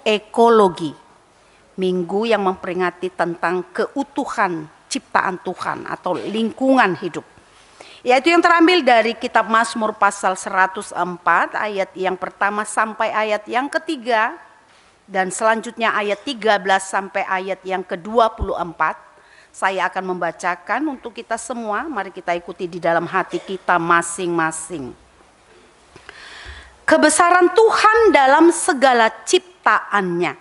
ekologi. Minggu yang memperingati tentang keutuhan ciptaan Tuhan atau lingkungan hidup. Yaitu yang terambil dari kitab Mazmur pasal 104 ayat yang pertama sampai ayat yang ketiga. Dan selanjutnya ayat 13 sampai ayat yang ke-24. Saya akan membacakan untuk kita semua, mari kita ikuti di dalam hati kita masing-masing. Kebesaran Tuhan dalam segala ciptaannya.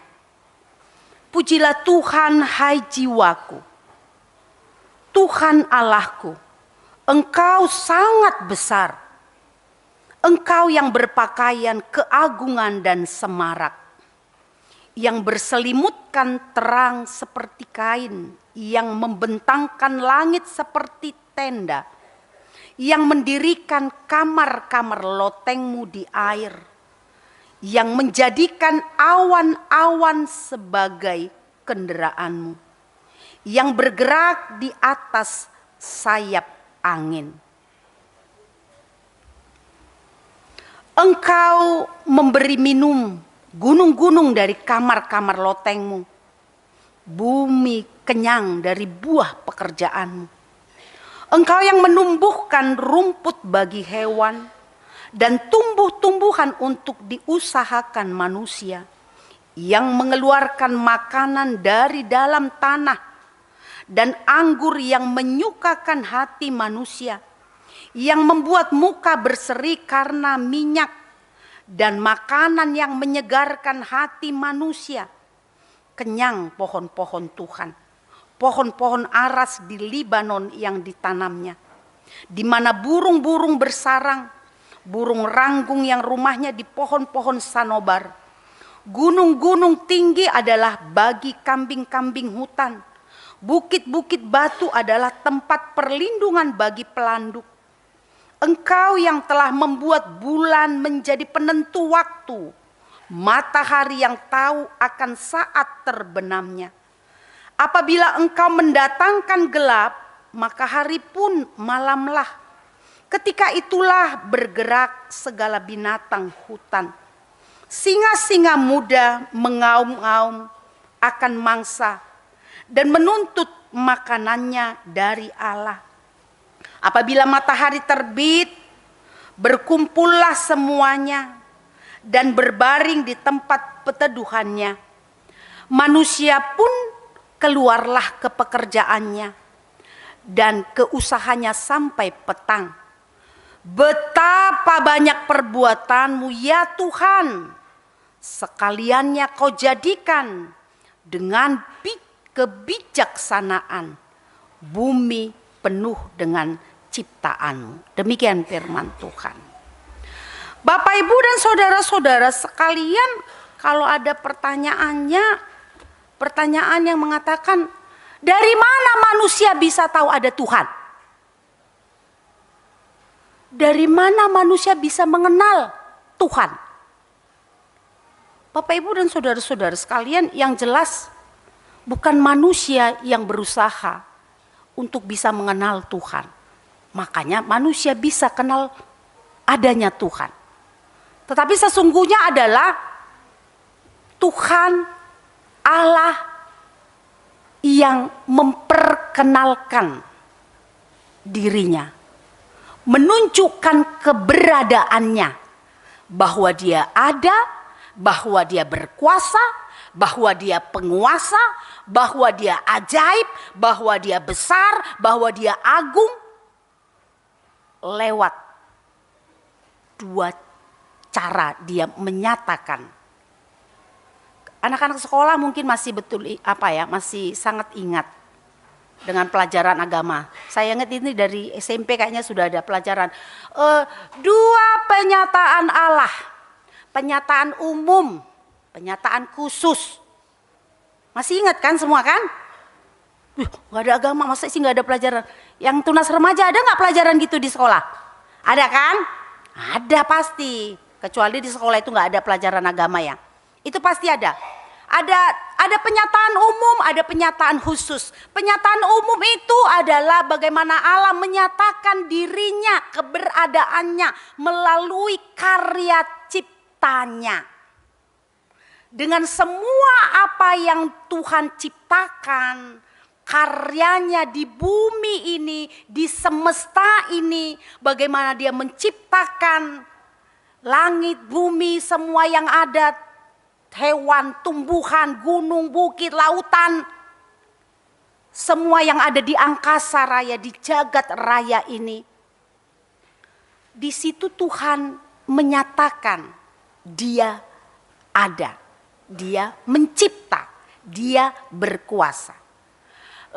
Pujilah Tuhan, hai jiwaku. Tuhan Allahku, Engkau sangat besar. Engkau yang berpakaian keagungan dan semarak, yang berselimutkan terang seperti kain, yang membentangkan langit seperti tenda, yang mendirikan kamar-kamar lotengmu di air, yang menjadikan awan-awan sebagai kendaraanmu, yang bergerak di atas sayap angin. Engkau memberi minum gunung-gunung dari kamar-kamar lotengmu. Bumi kenyang dari buah pekerjaanmu. Engkau yang menumbuhkan rumput bagi hewan dan tumbuh-tumbuhan untuk diusahakan manusia, yang mengeluarkan makanan dari dalam tanah dan anggur yang menyukakan hati manusia, yang membuat muka berseri karena minyak dan makanan yang menyegarkan hati manusia. Kenyang pohon-pohon Tuhan, pohon-pohon aras di Libanon yang ditanamnya, di mana burung-burung bersarang, burung ranggung yang rumahnya di pohon-pohon sanobar. Gunung-gunung tinggi adalah bagi kambing-kambing hutan. Bukit-bukit batu adalah tempat perlindungan bagi pelanduk. Engkau yang telah membuat bulan menjadi penentu waktu, matahari yang tahu akan saat terbenamnya. Apabila Engkau mendatangkan gelap, maka hari pun malamlah. Ketika itulah bergerak segala binatang hutan. Singa-singa muda mengaum-ngaum akan mangsa dan menuntut makanannya dari Allah. Apabila matahari terbit, berkumpullah semuanya dan berbaring di tempat peteduhannya. Manusia pun keluarlah ke pekerjaannya dan ke usahanya sampai petang. Betapa banyak perbuatanmu ya Tuhan, sekaliannya kau jadikan dengan kebijaksanaan. Bumi penuh dengan ciptaanmu. Demikian firman Tuhan. Bapak, Ibu, dan saudara-saudara sekalian, kalau ada pertanyaan yang mengatakan, dari mana manusia bisa tahu ada Tuhan? Dari mana manusia bisa mengenal Tuhan? Bapak, Ibu, dan saudara-saudara sekalian, yang jelas bukan manusia yang berusaha untuk bisa mengenal Tuhan. Makanya manusia bisa kenal adanya Tuhan. Tetapi sesungguhnya adalah Tuhan Allah yang memperkenalkan dirinya, menunjukkan keberadaannya, bahwa dia ada, bahwa dia berkuasa, bahwa dia penguasa, bahwa dia ajaib, bahwa dia besar, bahwa dia agung, lewat dua cara dia menyatakan. Anak-anak sekolah mungkin masih masih sangat ingat dengan pelajaran agama. Saya ingat ini dari SMP kayaknya sudah ada pelajaran. Dua penyataan Allah, penyataan umum, penyataan khusus. Masih ingat kan semua kan? Gak ada agama, masa sih gak ada pelajaran? Yang tunas remaja ada gak pelajaran gitu di sekolah? Ada kan? Ada pasti. Kecuali di sekolah itu gak ada pelajaran agama ya. Itu pasti ada. Ada penyataan umum, ada penyataan khusus. Penyataan umum itu adalah bagaimana Allah menyatakan dirinya, keberadaannya melalui karya ciptanya. dengan semua apa yang Tuhan ciptakan, karyanya di bumi ini, di semesta ini, bagaimana dia menciptakan langit, bumi, semua yang ada, hewan, tumbuhan, gunung, bukit, lautan, semua yang ada di angkasa raya, di jagat raya ini. Di situ Tuhan menyatakan dia ada. Dia mencipta, dia berkuasa.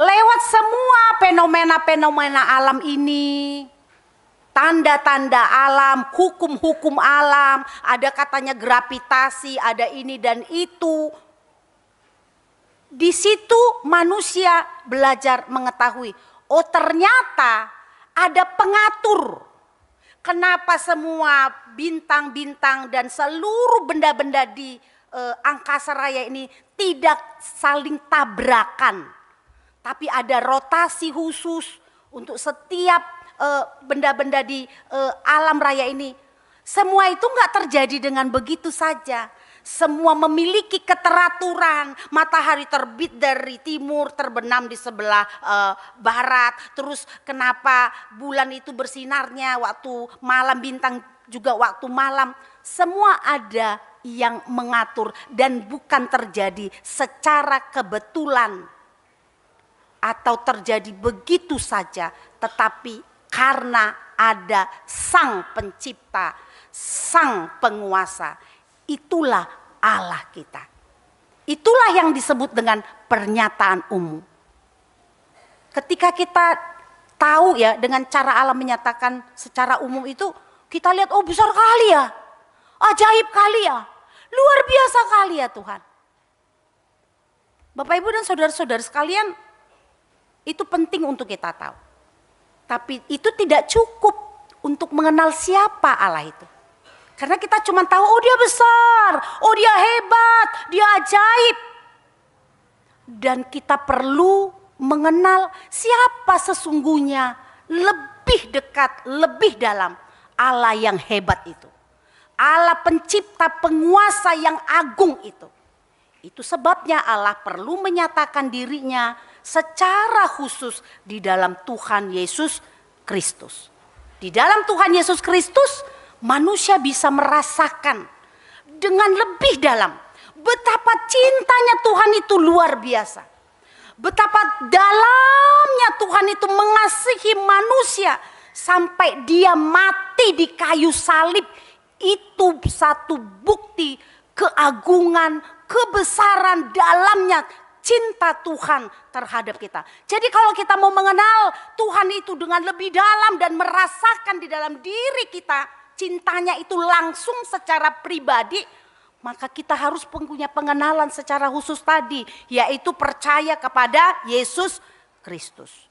Lewat semua fenomena-fenomena alam ini, tanda-tanda alam, hukum-hukum alam, ada katanya gravitasi, ada ini dan itu. Di situ manusia belajar mengetahui, oh ternyata ada pengatur. Kenapa semua bintang-bintang dan seluruh benda-benda di angkasa raya ini tidak saling tabrakan, tapi ada rotasi khusus untuk setiap benda-benda di alam raya ini. Semua itu nggak terjadi dengan begitu saja. Semua memiliki keteraturan. Matahari terbit dari timur, terbenam di sebelah barat. Terus kenapa bulan itu bersinarnya waktu malam, bintang juga waktu malam. Semua ada yang mengatur dan bukan terjadi secara kebetulan atau terjadi begitu saja, tetapi karena ada Sang Pencipta, Sang Penguasa. Itulah Allah kita. Itulah yang disebut dengan pernyataan umum. Ketika kita tahu ya dengan cara Allah menyatakan secara umum itu, kita lihat oh besar kali ya, ajaib kali ya, luar biasa kali ya Tuhan. Bapak Ibu dan saudara-saudara sekalian, itu penting untuk kita tahu. Tapi itu tidak cukup untuk mengenal siapa Allah itu. Karena kita cuma tahu, oh dia besar, oh dia hebat, dia ajaib. Dan kita perlu mengenal siapa sesungguhnya lebih dekat, lebih dalam Allah yang hebat itu. Allah pencipta, penguasa yang agung itu. Itu sebabnya Allah perlu menyatakan dirinya secara khusus di dalam Tuhan Yesus Kristus. Di dalam Tuhan Yesus Kristus, manusia bisa merasakan dengan lebih dalam betapa cintanya Tuhan itu luar biasa. Betapa dalamnya Tuhan itu mengasihi manusia sampai dia mati di kayu salib. Itu satu bukti keagungan, kebesaran dalamnya cinta Tuhan terhadap kita. Jadi kalau kita mau mengenal Tuhan itu dengan lebih dalam dan merasakan di dalam diri kita cintanya itu langsung secara pribadi, maka kita harus punya pengenalan secara khusus tadi, yaitu percaya kepada Yesus Kristus.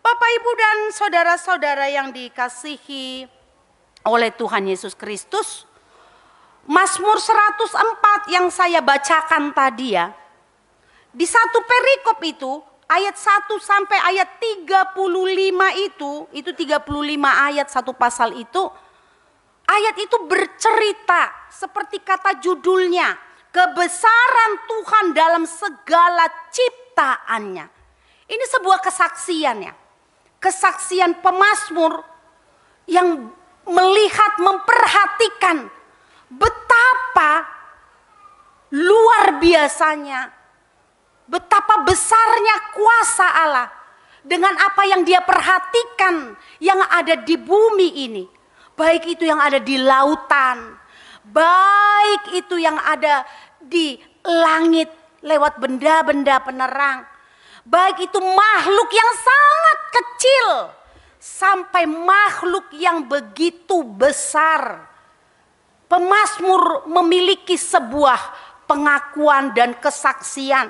Bapak, Ibu dan saudara-saudara yang dikasihi oleh Tuhan Yesus Kristus, Mazmur 104 yang saya bacakan tadi ya, di satu perikop itu ayat 1 sampai ayat 35 itu 35 ayat satu pasal itu. Ayat itu bercerita seperti kata judulnya, kebesaran Tuhan dalam segala ciptaannya. Ini sebuah kesaksian ya. Kesaksian pemazmur yang melihat, memperhatikan betapa luar biasanya, betapa besarnya kuasa Allah dengan apa yang dia perhatikan yang ada di bumi ini. Baik itu yang ada di lautan, baik itu yang ada di langit lewat benda-benda penerang, baik itu makhluk yang sangat kecil sampai makhluk yang begitu besar. Pemazmur memiliki sebuah pengakuan dan kesaksian.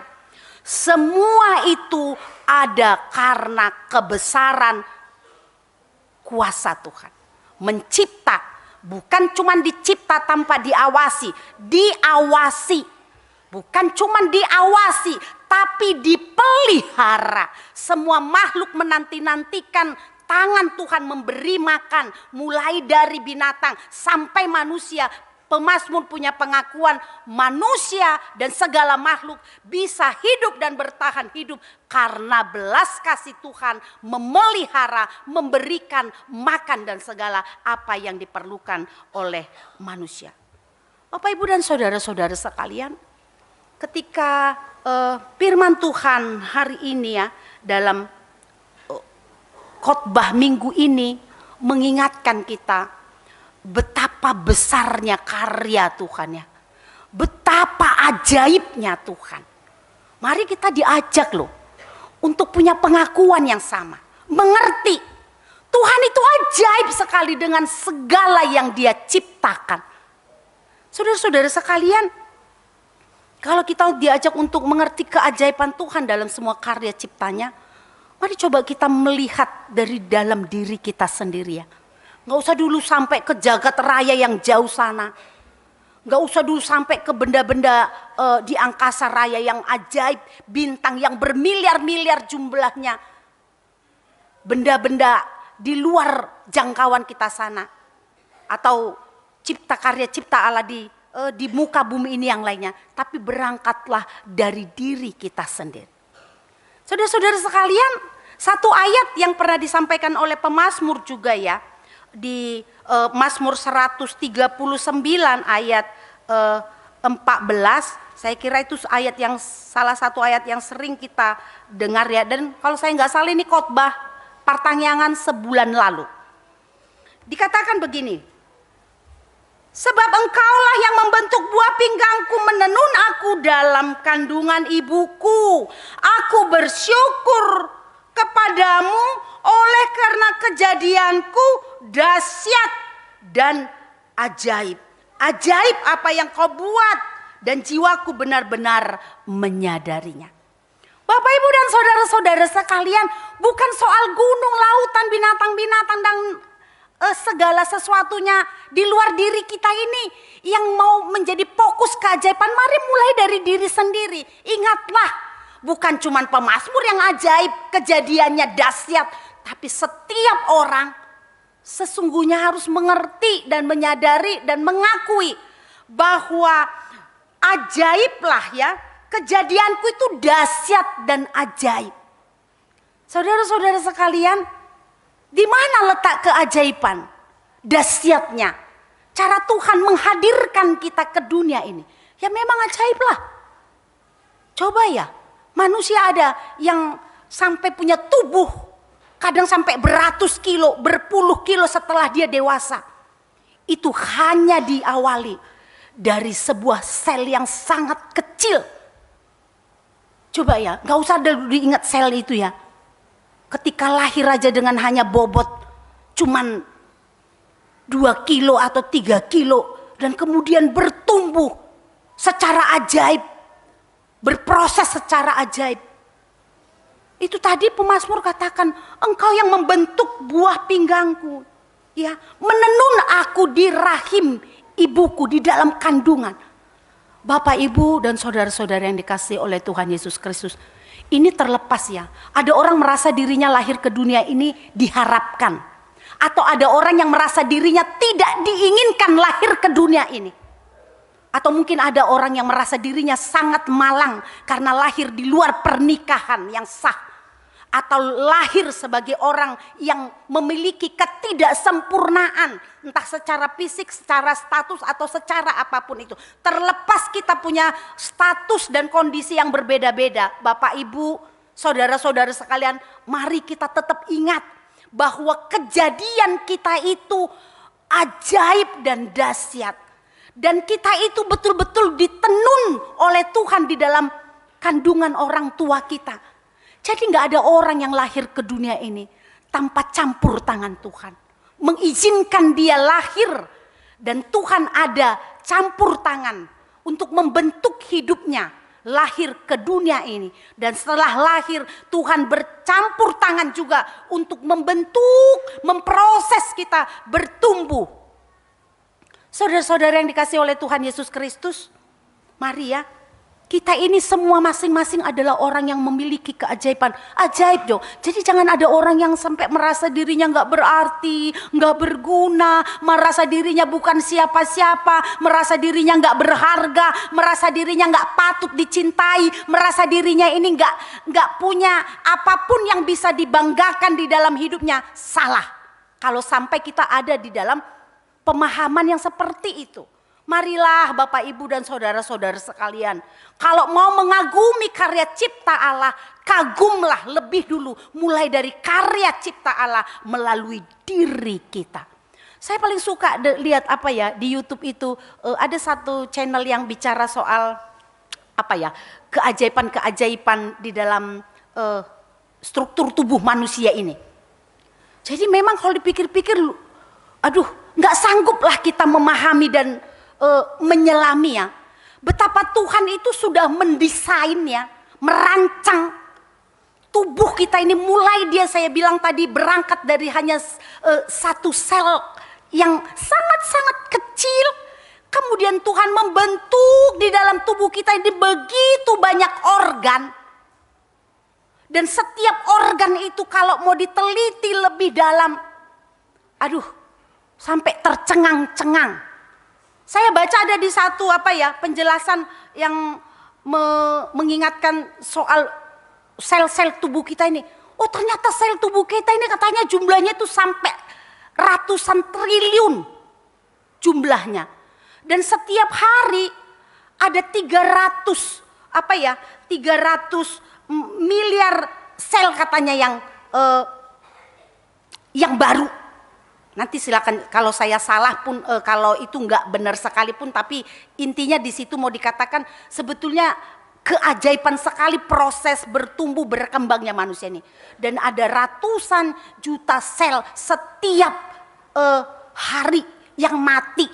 Semua itu ada karena kebesaran kuasa Tuhan. Mencipta, bukan cuma dicipta tanpa diawasi, diawasi. Bukan cuma diawasi, tapi dipelihara. Semua makhluk menanti-nantikan tangan Tuhan memberi makan, mulai dari binatang sampai manusia. Pemazmur punya pengakuan manusia dan segala makhluk bisa hidup dan bertahan hidup karena belas kasih Tuhan memelihara, memberikan makan dan segala apa yang diperlukan oleh manusia. Bapak, Ibu dan saudara-saudara sekalian, ketika firman Tuhan hari ini ya dalam khotbah minggu ini mengingatkan kita betapa besarnya karya Tuhan ya. Betapa ajaibnya Tuhan. Mari kita diajak loh untuk punya pengakuan yang sama. Mengerti Tuhan itu ajaib sekali dengan segala yang Dia ciptakan. Saudara-saudara sekalian, kalau kita diajak untuk mengerti keajaiban Tuhan dalam semua karya ciptanya, mari coba kita melihat dari dalam diri kita sendiri ya. Nggak usah dulu sampai ke jagat raya yang jauh sana. Nggak usah dulu sampai ke benda-benda di angkasa raya yang ajaib. Bintang yang bermiliar-miliar jumlahnya. Benda-benda di luar jangkauan kita sana. Atau cipta karya cipta Allah di muka bumi ini yang lainnya. Tapi berangkatlah dari diri kita sendiri. Saudara-saudara sekalian, satu ayat yang pernah disampaikan oleh pemazmur juga ya. Di Mazmur 139 ayat 14, saya kira itu ayat yang salah satu ayat yang sering kita dengar ya. Dan kalau saya nggak salah ini khotbah pertanyaan sebulan lalu. Dikatakan begini, sebab engkaulah yang membentuk buah pinggangku, menenun aku dalam kandungan ibuku. Aku bersyukur kepadamu oleh karena kejadianku dahsyat dan ajaib. Ajaib apa yang kau buat dan jiwaku benar-benar menyadarinya. Bapak, Ibu dan saudara-saudara sekalian, bukan soal gunung, lautan, binatang-binatang dan segala sesuatunya di luar diri kita ini yang mau menjadi fokus keajaiban. Mari mulai dari diri sendiri. Ingatlah, bukan cuma pemazmur yang ajaib, kejadiannya dahsyat, tapi setiap orang sesungguhnya harus mengerti dan menyadari dan mengakui bahwa ajaiblah ya, kejadianku itu dahsyat dan ajaib. Saudara-saudara sekalian, di mana letak keajaiban, dahsyatnya? Cara Tuhan menghadirkan kita ke dunia ini, ya memang ajaib lah. Coba ya, manusia ada yang sampai punya tubuh kadang sampai beratus kilo, berpuluh kilo setelah dia dewasa. Itu hanya diawali dari sebuah sel yang sangat kecil. Coba ya, gak usah diingat sel itu ya. Ketika lahir aja dengan hanya bobot cuman 2 kilo atau 3 kilo. Dan kemudian bertumbuh secara ajaib. Berproses secara ajaib. Itu tadi pemazmur katakan, engkau yang membentuk buah pinggangku, ya, menenun aku di rahim ibuku, di dalam kandungan. Bapak, Ibu dan saudara-saudara yang dikasihi oleh Tuhan Yesus Kristus, ini terlepas ya. Ada orang merasa dirinya lahir ke dunia ini diharapkan, atau ada orang yang merasa dirinya tidak diinginkan lahir ke dunia ini. Atau mungkin ada orang yang merasa dirinya sangat malang karena lahir di luar pernikahan yang sah. Atau lahir sebagai orang yang memiliki ketidaksempurnaan. Entah secara fisik, secara status atau secara apapun itu. Terlepas kita punya status dan kondisi yang berbeda-beda. Bapak, Ibu, saudara-saudara sekalian, mari kita tetap ingat bahwa kejadian kita itu ajaib dan dahsyat. Dan kita itu betul-betul ditenun oleh Tuhan di dalam kandungan orang tua kita. Jadi gak ada orang yang lahir ke dunia ini tanpa campur tangan Tuhan. Mengizinkan dia lahir dan Tuhan ada campur tangan untuk membentuk hidupnya. Lahir ke dunia ini. Dan setelah lahir Tuhan bercampur tangan juga untuk membentuk, memproses kita bertumbuh. Saudara-saudara yang dikasihi oleh Tuhan Yesus Kristus, mari ya, Kita ini semua masing-masing adalah orang yang memiliki keajaiban. Ajaib dong. Jadi jangan ada orang yang sampai merasa dirinya nggak berarti, nggak berguna, merasa dirinya bukan siapa-siapa, merasa dirinya nggak berharga, merasa dirinya nggak patut dicintai, merasa dirinya ini nggak punya apapun yang bisa dibanggakan di dalam hidupnya. Salah. Kalau sampai kita ada di dalam pemahaman yang seperti itu. Marilah Bapak Ibu dan saudara-saudara sekalian, kalau mau mengagumi karya cipta Allah, kagumlah lebih dulu mulai dari karya cipta Allah melalui diri kita. Saya paling suka lihat di YouTube itu ada satu channel yang bicara soal keajaiban-keajaiban di dalam struktur tubuh manusia ini. Jadi memang kalau dipikir-pikir, nggak sangguplah kita memahami dan menyelami ya, betapa Tuhan itu sudah mendesainnya, merancang tubuh kita ini mulai saya bilang tadi berangkat dari hanya satu sel yang sangat-sangat kecil, kemudian Tuhan membentuk di dalam tubuh kita ini begitu banyak organ, dan setiap organ itu kalau mau diteliti lebih dalam, sampai tercengang-cengang. Saya baca ada di satu penjelasan yang mengingatkan soal sel-sel tubuh kita ini. Oh, ternyata sel tubuh kita ini katanya jumlahnya itu sampai ratusan triliun jumlahnya. Dan setiap hari ada 300 miliar sel katanya yang baru. Nanti silakan kalau saya salah pun, kalau itu nggak benar sekalipun, tapi intinya di situ mau dikatakan sebetulnya keajaiban sekali proses bertumbuh berkembangnya manusia ini. Dan ada ratusan juta sel setiap hari yang mati.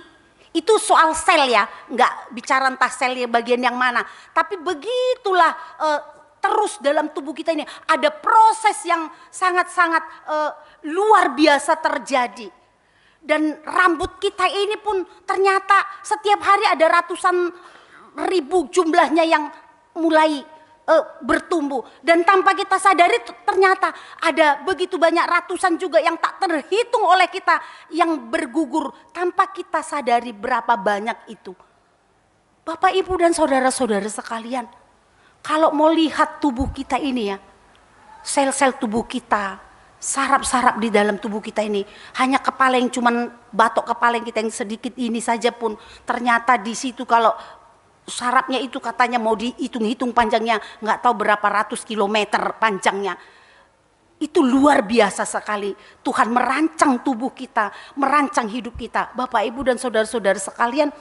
Itu soal sel ya, nggak bicara entah selnya bagian yang mana. Tapi begitulah terus dalam tubuh kita ini ada proses yang sangat-sangat luar biasa terjadi. Dan rambut kita ini pun ternyata setiap hari ada ratusan ribu jumlahnya yang mulai bertumbuh. Dan tanpa kita sadari ternyata ada begitu banyak ratusan juga yang tak terhitung oleh kita yang bergugur tanpa kita sadari berapa banyak itu. Bapak, Ibu dan saudara-saudara sekalian, kalau mau lihat tubuh kita ini ya, sel-sel tubuh kita, saraf-saraf di dalam tubuh kita ini, hanya kepala yang cuman batok kepala yang kita yang sedikit ini saja pun ternyata di situ kalau sarafnya itu katanya mau dihitung-hitung panjangnya nggak tahu berapa ratus kilometer panjangnya. Itu luar biasa sekali. Tuhan merancang tubuh kita, merancang hidup kita. Bapak, Ibu dan saudara-saudara sekalian,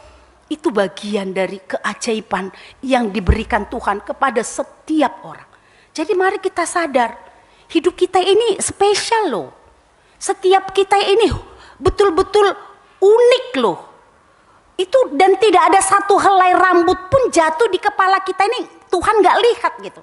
itu bagian dari keajaiban yang diberikan Tuhan kepada setiap orang. Jadi mari kita sadar, hidup kita ini spesial loh. Setiap kita ini betul-betul unik loh. Itu dan tidak ada satu helai rambut pun jatuh di kepala kita ini Tuhan gak lihat gitu.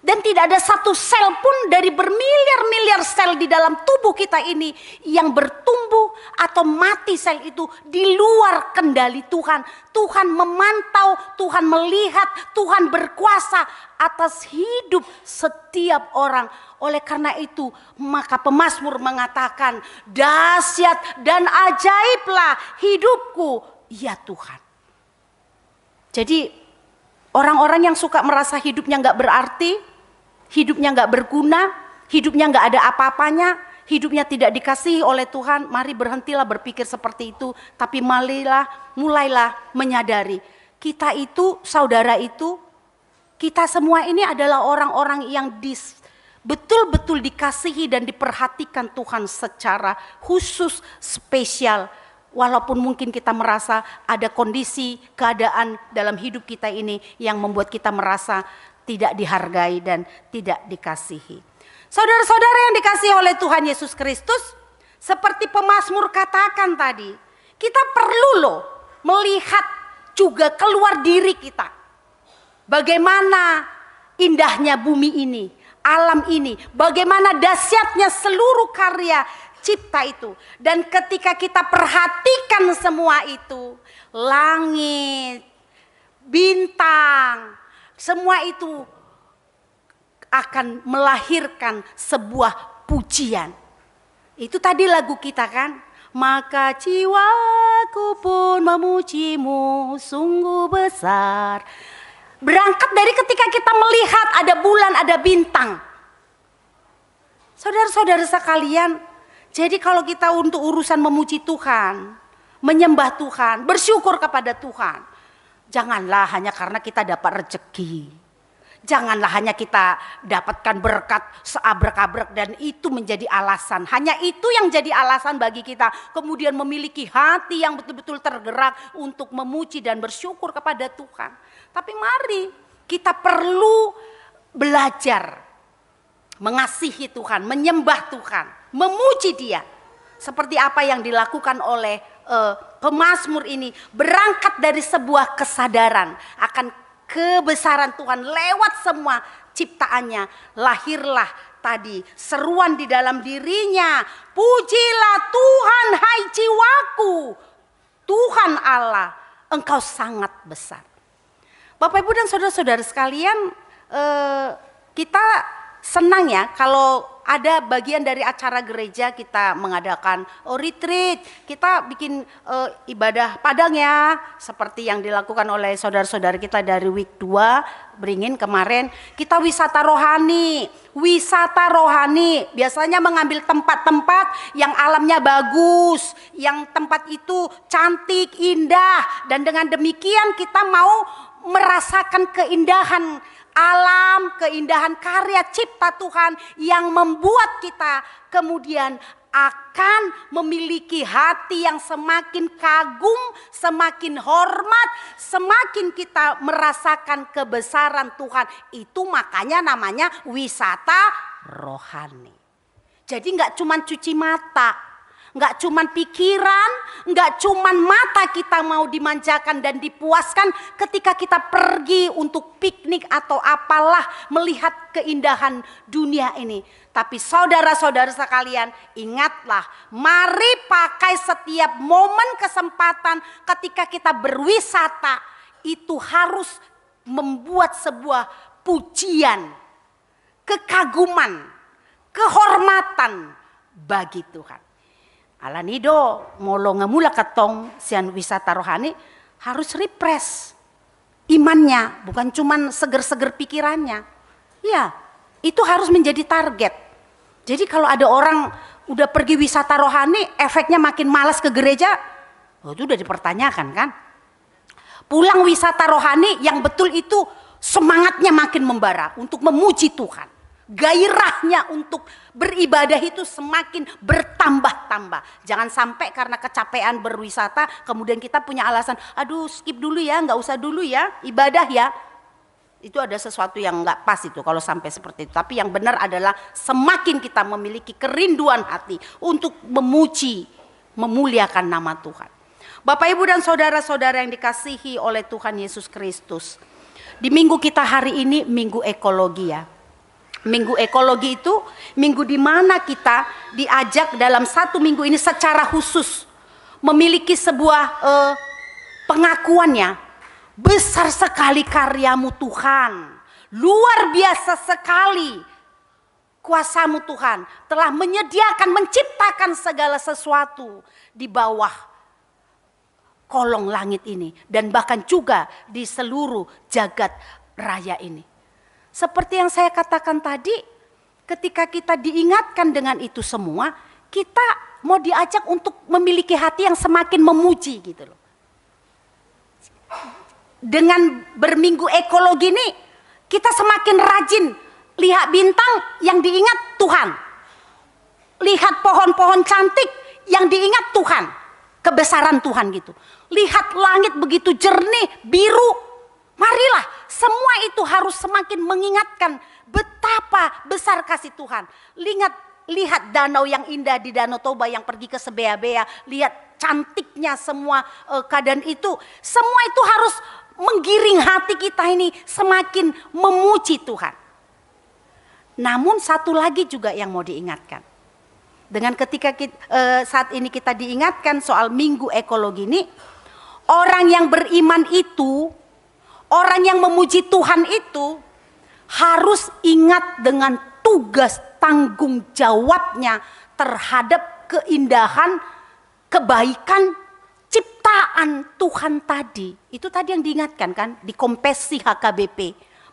Dan tidak ada satu sel pun dari bermiliar-miliar sel di dalam tubuh kita ini yang bertumbuh atau mati sel itu di luar kendali Tuhan. Tuhan memantau, Tuhan melihat, Tuhan berkuasa atas hidup setiap orang. Oleh karena itu maka pemazmur mengatakan, dahsyat dan ajaiblah hidupku ya Tuhan. Jadi orang-orang yang suka merasa hidupnya gak berarti, hidupnya gak berguna, hidupnya gak ada apa-apanya, hidupnya tidak dikasihi oleh Tuhan, mari berhentilah berpikir seperti itu. Tapi mulailah menyadari, kita itu, saudara itu, kita semua ini adalah orang-orang yang betul-betul dikasihi dan diperhatikan Tuhan secara khusus, spesial. Walaupun mungkin kita merasa ada kondisi, keadaan dalam hidup kita ini yang membuat kita merasa tidak dihargai dan tidak dikasihi. Saudara-saudara yang dikasihi oleh Tuhan Yesus Kristus, seperti pemazmur katakan tadi, kita perlu loh melihat juga keluar diri kita. Bagaimana indahnya bumi ini, alam ini, bagaimana dahsyatnya seluruh karya cipta itu. Dan ketika kita perhatikan semua itu, langit, bintang, Semua itu akan melahirkan sebuah pujian. Itu tadi lagu kita kan. Maka jiwaku pun memujimu sungguh besar. Berangkat dari ketika kita melihat ada bulan, ada bintang. Saudara-saudara sekalian, jadi kalau kita untuk urusan memuji Tuhan, menyembah Tuhan, bersyukur kepada Tuhan, janganlah hanya karena kita dapat rezeki. Janganlah hanya kita dapatkan berkat seabrek-abrek dan itu menjadi alasan. Hanya itu yang jadi alasan bagi kita kemudian memiliki hati yang betul-betul tergerak untuk memuji dan bersyukur kepada Tuhan. Tapi mari kita perlu belajar mengasihi Tuhan, menyembah Tuhan, memuji Dia. Seperti apa yang dilakukan oleh pemazmur ini, berangkat dari sebuah kesadaran akan kebesaran Tuhan lewat semua ciptaannya. Lahirlah tadi seruan di dalam dirinya, pujilah Tuhan hai jiwaku, Tuhan Allah engkau sangat besar. Bapak Ibu dan saudara-saudara sekalian, kita senang ya kalau ada bagian dari acara gereja kita mengadakan retreat, kita bikin ibadah padang ya, seperti yang dilakukan oleh saudara-saudara kita dari week 2 Beringin kemarin. Kita wisata rohani biasanya mengambil tempat-tempat yang alamnya bagus, yang tempat itu cantik, indah, dan dengan demikian kita mau merasakan keindahan alam, keindahan karya cipta Tuhan yang membuat kita kemudian akan memiliki hati yang semakin kagum, semakin hormat, semakin kita merasakan kebesaran Tuhan. Itu makanya namanya wisata rohani. Jadi nggak cuma cuci mata, nggak cuman pikiran, nggak cuman mata kita mau dimanjakan dan dipuaskan ketika kita pergi untuk piknik atau apalah melihat keindahan dunia ini. Tapi saudara-saudara sekalian, ingatlah, mari pakai setiap momen kesempatan ketika kita berwisata itu harus membuat sebuah pujian, kekaguman, kehormatan bagi Tuhan. Alanido molo ngemula katong sian wisata rohani harus refresh imannya, bukan cuman seger-seger pikirannya. Ya, itu harus menjadi target. Jadi kalau ada orang udah pergi wisata rohani, efeknya makin malas ke gereja, itu udah dipertanyakan kan. Pulang wisata rohani yang betul itu semangatnya makin membara untuk memuji Tuhan. Gairahnya untuk beribadah itu semakin bertambah-tambah. Jangan sampai karena kecapean berwisata kemudian kita punya alasan, aduh skip dulu ya, nggak usah dulu ya, ibadah ya. Itu ada sesuatu yang nggak pas itu kalau sampai seperti itu. Tapi yang benar adalah semakin kita memiliki kerinduan hati untuk memuji, memuliakan nama Tuhan. Bapak Ibu dan saudara-saudara yang dikasihi oleh Tuhan Yesus Kristus, di minggu kita hari ini minggu ekologi ya. Minggu ekologi itu minggu di mana kita diajak dalam satu minggu ini secara khusus memiliki sebuah pengakuannya. Besar sekali karyamu Tuhan, luar biasa sekali kuasamu Tuhan, telah menyediakan, menciptakan segala sesuatu di bawah kolong langit ini dan bahkan juga di seluruh jagat raya ini. Seperti yang saya katakan tadi, ketika kita diingatkan dengan itu semua, kita mau diajak untuk memiliki hati yang semakin memuji gitu loh. Dengan berminggu ekologi ini, kita semakin rajin lihat bintang yang diingat Tuhan. Lihat pohon-pohon cantik yang diingat Tuhan. Kebesaran Tuhan gitu. Lihat langit begitu jernih, biru. Marilah, semua itu harus semakin mengingatkan betapa besar kasih Tuhan. Lihat danau yang indah di Danau Toba yang pergi ke Sebea-bea. Lihat cantiknya semua keadaan itu. Semua itu harus menggiring hati kita ini semakin memuji Tuhan. Namun satu lagi juga yang mau diingatkan. Dengan ketika saat ini kita diingatkan soal minggu ekologi ini. Orang yang beriman itu, Orang yang memuji Tuhan itu harus ingat dengan tugas tanggung jawabnya terhadap keindahan, kebaikan, ciptaan Tuhan tadi. Itu tadi yang diingatkan kan di Kompesi HKBP.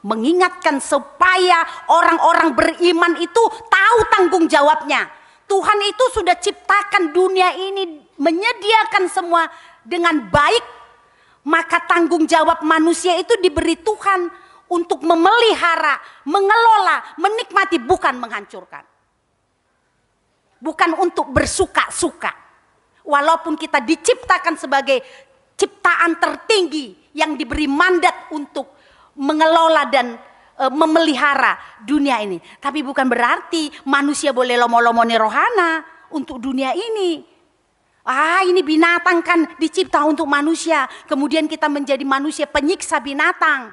Mengingatkan supaya orang-orang beriman itu tahu tanggung jawabnya. Tuhan itu sudah ciptakan dunia ini, menyediakan semua dengan baik. Maka tanggung jawab manusia itu diberi Tuhan untuk memelihara, mengelola, menikmati, bukan menghancurkan. Bukan untuk bersuka-suka. Walaupun kita diciptakan sebagai ciptaan tertinggi yang diberi mandat untuk mengelola dan memelihara dunia ini. Tapi bukan berarti manusia boleh lomo-lomone rohana untuk dunia ini. Ini binatang kan dicipta untuk manusia. Kemudian kita menjadi manusia penyiksa binatang.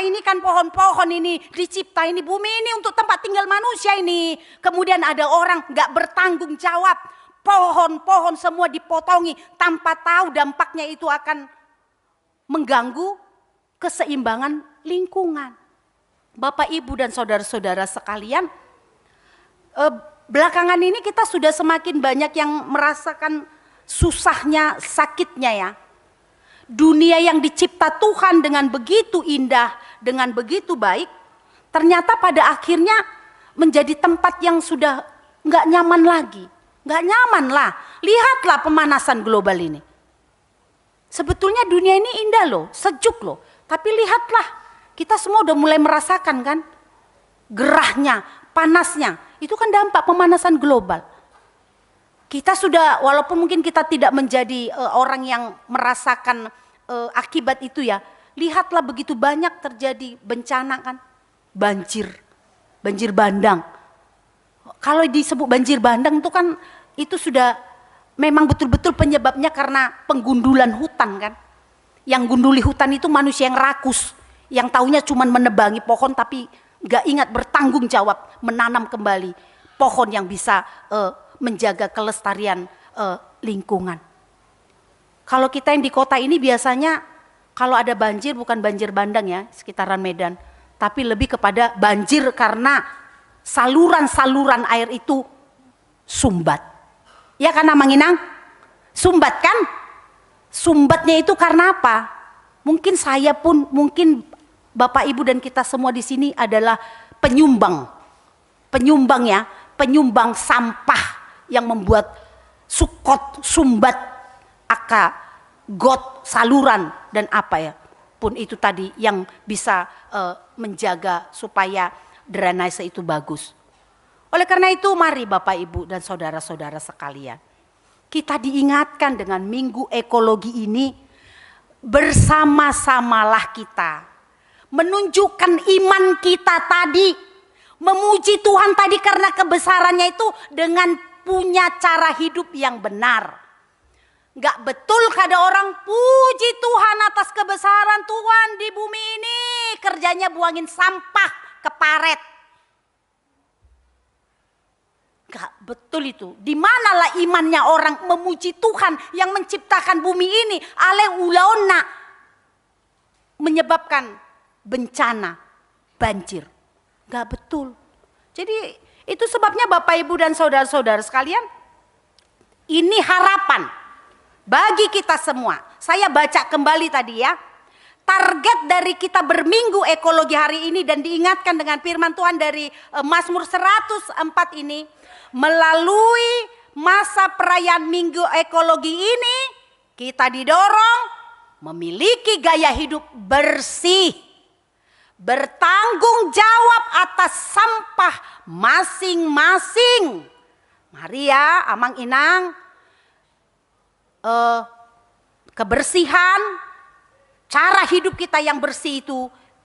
Ini kan pohon-pohon ini dicipta, ini bumi ini untuk tempat tinggal manusia ini. Kemudian ada orang gak bertanggung jawab. Pohon-pohon semua dipotongi tanpa tahu dampaknya itu akan mengganggu keseimbangan lingkungan. Bapak, Ibu, dan saudara-saudara sekalian, belakangan ini kita sudah semakin banyak yang merasakan susahnya, sakitnya ya. Dunia yang dicipta Tuhan dengan begitu indah, dengan begitu baik, ternyata pada akhirnya menjadi tempat yang sudah gak nyaman lagi. Gak nyaman lah, lihatlah pemanasan global ini. Sebetulnya dunia ini indah loh, sejuk loh. Tapi lihatlah, kita semua udah mulai merasakan kan gerahnya, panasnya. Itu kan dampak pemanasan global. Kita sudah, walaupun mungkin kita tidak menjadi orang yang merasakan akibat itu ya. Lihatlah begitu banyak terjadi bencana kan. Banjir bandang. Kalau disebut banjir bandang itu kan itu sudah memang betul-betul penyebabnya karena penggundulan hutan kan. Yang gunduli hutan itu manusia yang rakus, yang taunya cuma menebangi pohon tapi gak ingat bertanggung jawab menanam kembali pohon yang bisa menjaga kelestarian lingkungan. Kalau kita yang di kota ini biasanya kalau ada banjir bukan banjir bandang ya sekitaran Medan, tapi lebih kepada banjir karena saluran-saluran air itu sumbat. Ya kan Manginang? Sumbat kan? Sumbatnya itu karena apa? Mungkin saya pun, mungkin Bapak Ibu dan kita semua di sini adalah penyumbang ya, penyumbang sampah yang membuat sukot, sumbat, got, saluran dan apa ya pun itu tadi yang bisa menjaga supaya drainase itu bagus. Oleh karena itu mari Bapak Ibu dan saudara-saudara sekalian, kita diingatkan dengan Minggu Ekologi ini, bersama-samalah kita menunjukkan iman kita tadi, memuji Tuhan tadi karena kebesarannya itu dengan punya cara hidup yang benar. Gak betul kada orang puji Tuhan atas kebesaran Tuhan di bumi ini, kerjanya buangin sampah ke paret. Gak betul itu. Di manalah imannya orang memuji Tuhan yang menciptakan bumi ini, ale ulaona menyebabkan bencana banjir. Gak betul. Jadi itu sebabnya Bapak Ibu dan saudara-saudara sekalian, ini harapan bagi kita semua. Saya baca kembali tadi ya. Target dari kita berminggu ekologi hari ini dan diingatkan dengan firman Tuhan dari Mazmur 104 ini, melalui masa perayaan Minggu Ekologi ini kita didorong memiliki gaya hidup bersih, bertanggung jawab atas sampah masing-masing. Mari ya Amang Inang, kebersihan, cara hidup kita yang bersih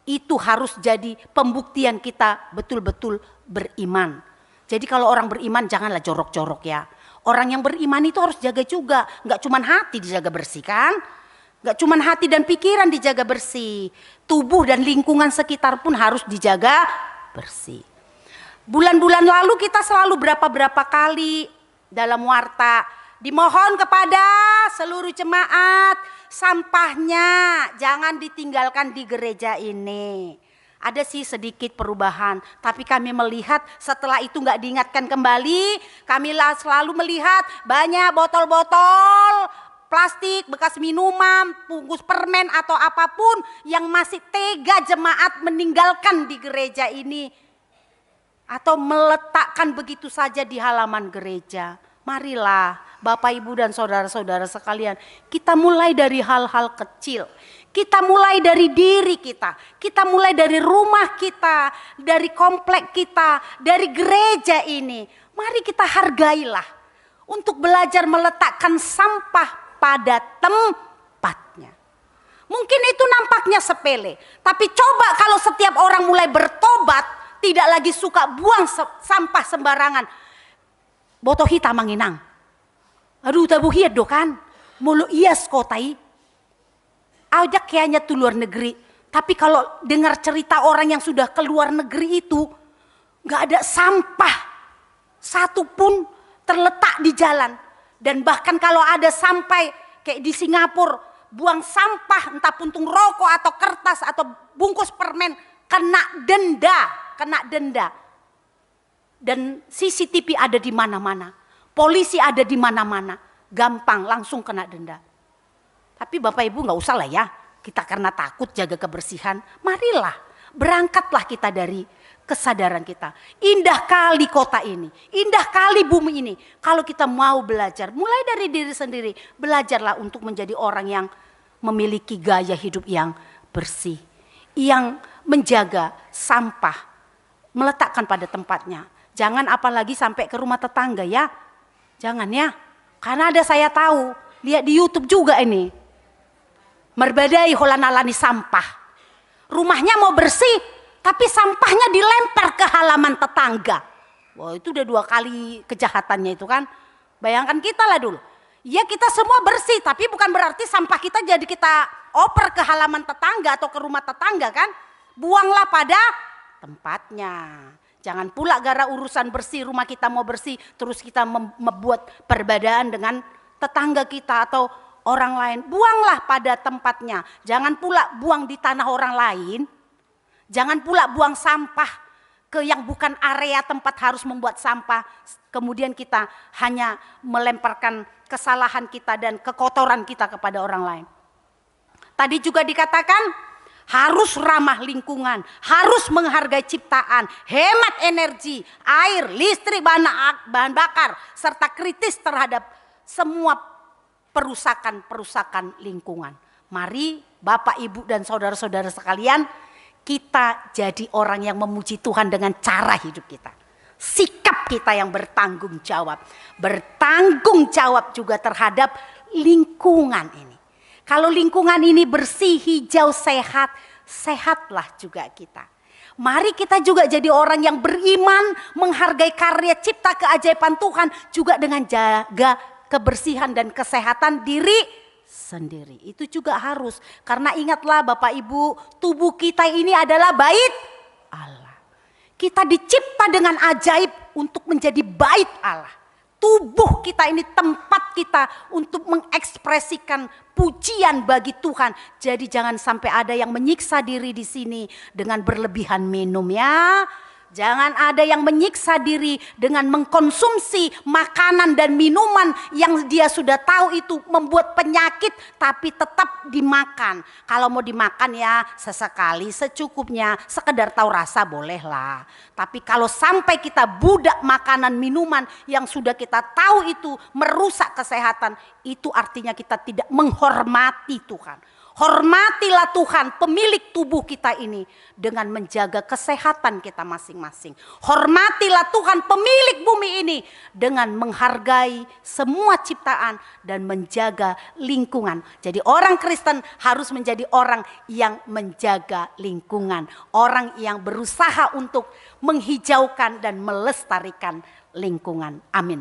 itu harus jadi pembuktian kita betul-betul beriman. Jadi kalau orang beriman janganlah jorok-jorok ya. Orang yang beriman itu harus jaga juga. Gak cuma hati dijaga bersih kan. Gak cuma hati dan pikiran dijaga bersih. Tubuh dan lingkungan sekitar pun harus dijaga bersih. Bulan-bulan lalu kita selalu berapa kali dalam warta Dimohon kepada seluruh jemaat, sampahnya jangan ditinggalkan di gereja ini. Ada sih sedikit perubahan, tapi kami melihat setelah itu nggak diingatkan kembali. Kami selalu melihat banyak botol-botol plastik, bekas minuman, bungkus permen atau apapun yang masih tega jemaat meninggalkan di gereja ini. Atau meletakkan begitu saja di halaman gereja. Marilah Bapak Ibu dan saudara-saudara sekalian, kita mulai dari hal-hal kecil. Kita mulai dari diri kita. Kita mulai dari rumah kita, dari komplek kita, dari gereja ini. Mari kita hargailah untuk belajar meletakkan sampah pada tempatnya. Mungkin itu nampaknya sepele, tapi coba kalau setiap orang mulai bertobat, tidak lagi suka buang sampah sembarangan. Boto hita manginang. Aduh tabu hiat do kan. Mulu ias kotai. Ajak kayaknya tuh luar negeri. Tapi kalau dengar cerita orang yang sudah ke luar negeri itu, nggak ada sampah satu pun terletak di jalan. Dan bahkan kalau ada sampai kayak di Singapura, buang sampah entah puntung rokok atau kertas atau bungkus permen, kena denda. Dan CCTV ada di mana-mana. Polisi ada di mana-mana. Gampang langsung kena denda. Tapi Bapak Ibu nggak usah lah ya. Kita karena takut jaga kebersihan. Marilah berangkatlah kita dari kesadaran kita. Indah kali kota ini. Indah kali bumi ini. Kalau kita mau belajar. Mulai dari diri sendiri. Belajarlah untuk menjadi orang yang memiliki gaya hidup yang bersih. Yang menjaga sampah. Meletakkan pada tempatnya. Jangan apalagi sampai ke rumah tetangga ya. Jangan ya. Karena ada saya tahu. Lihat di YouTube juga ini. Merbadai holanalani sampah. Rumahnya mau bersih. Tapi sampahnya dilempar ke halaman tetangga. Wah itu udah 2 kali kejahatannya itu kan. Bayangkan kita lah dulu. Ya kita semua bersih. Tapi bukan berarti sampah kita jadi kita oper ke halaman tetangga atau ke rumah tetangga kan. Buanglah pada tempatnya. Jangan pula gara urusan bersih rumah kita mau bersih terus kita membuat perbedaan dengan tetangga kita atau orang lain. Buanglah pada tempatnya. Jangan pula buang di tanah orang lain. Jangan pula buang sampah ke yang bukan area tempat harus membuat sampah. Kemudian kita hanya melemparkan kesalahan kita dan kekotoran kita kepada orang lain. Tadi juga dikatakan harus ramah lingkungan, harus menghargai ciptaan, hemat energi, air, listrik, bahan bakar, serta kritis terhadap semua perusakan lingkungan. Mari Bapak, Ibu, dan saudara-saudara sekalian, kita jadi orang yang memuji Tuhan dengan cara hidup kita. Sikap kita yang bertanggung jawab. Bertanggung jawab juga terhadap lingkungan ini. Kalau lingkungan ini bersih, hijau, sehat, sehatlah juga kita. Mari kita juga jadi orang yang beriman, menghargai karya cipta keajaiban Tuhan, juga dengan jaga kebersihan dan kesehatan diri sendiri. Itu juga harus. Karena ingatlah Bapak Ibu, tubuh kita ini adalah bait Allah. Kita dicipta dengan ajaib untuk menjadi bait Allah. Tubuh kita ini tempat kita untuk mengekspresikan pujian bagi Tuhan. Jadi jangan sampai ada yang menyiksa diri di sini dengan berlebihan minum ya. Jangan ada yang menyiksa diri dengan mengkonsumsi makanan dan minuman yang dia sudah tahu itu membuat penyakit tapi tetap dimakan. Kalau mau dimakan ya sesekali secukupnya, sekedar tahu rasa bolehlah. Tapi kalau sampai kita budak makanan minuman yang sudah kita tahu itu merusak kesehatan, itu artinya kita tidak menghormati Tuhan. Hormatilah Tuhan pemilik tubuh kita ini dengan menjaga kesehatan kita masing-masing. Hormatilah Tuhan pemilik bumi ini dengan menghargai semua ciptaan dan menjaga lingkungan. Jadi orang Kristen harus menjadi orang yang menjaga lingkungan. Orang yang berusaha untuk menghijaukan dan melestarikan lingkungan. Amin.